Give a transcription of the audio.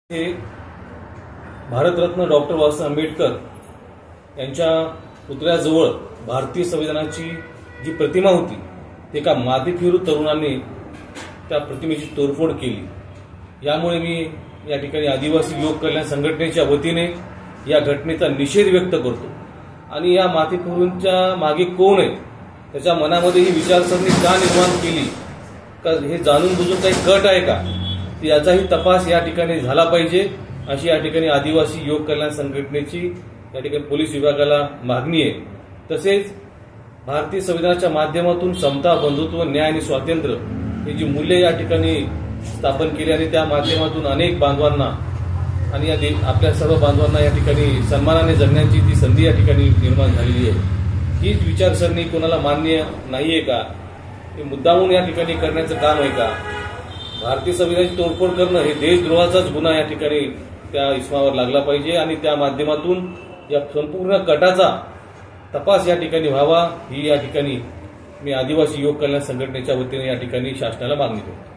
हे भारतरत्न डॉक्टर बाबासाहेब आंबेडकर यांच्या पुतळ्याजवळ भारतीय संविधानाची जी प्रतिमा होती ते एका माथेफिरू तरुणाने त्या प्रतिमेची तोडफोड केली। यामुळे मी या ठिकाणी आदिवासी लोक कल्याण संघटनेच्या वतीने या घटनेचा निषेध व्यक्त करतो आणि या माथेफिरूंच्या मागे कोण आहे त्याच्या मनामध्ये ही विचारसरणी का निर्माण केली का हे जाणून बुजून काही गट आहे का याचाही तपास या ठिकाणी झाला पाहिजे अशी या ठिकाणी आदिवासी योग कल्याण संघटनेची या ठिकाणी पोलीस विभागाला मागणी आहे। तसेच भारतीय संविधानाच्या माध्यमातून समता, बंधुत्व, न्याय आणि स्वातंत्र्य ही जी मूल्ये या ठिकाणी स्थापन केली आणि त्या माध्यमातून अनेक बांधवांना आणि आपल्या सर्व बांधवांना या ठिकाणी सन्मानाने जगण्याची जी संधी या ठिकाणी निर्माण झालेली आहे। हीच विचारसरणी कोणाला मान्य नाहीये का? हे मुद्दामून या ठिकाणी करण्याचं काम आहे का? भारतीय संविधानाची तोडफोड करणं हे देशद्रोहाचाच गुन्हा या ठिकाणी त्या इसमावर लागला पाहिजे आणि त्या माध्यमातून या संपूर्ण गटाचा तपास या ठिकाणी व्हावा ही या ठिकाणी मी आदिवासी योग कल्याण संघटनेच्या वतीने या ठिकाणी शासनाला मागणी करतो।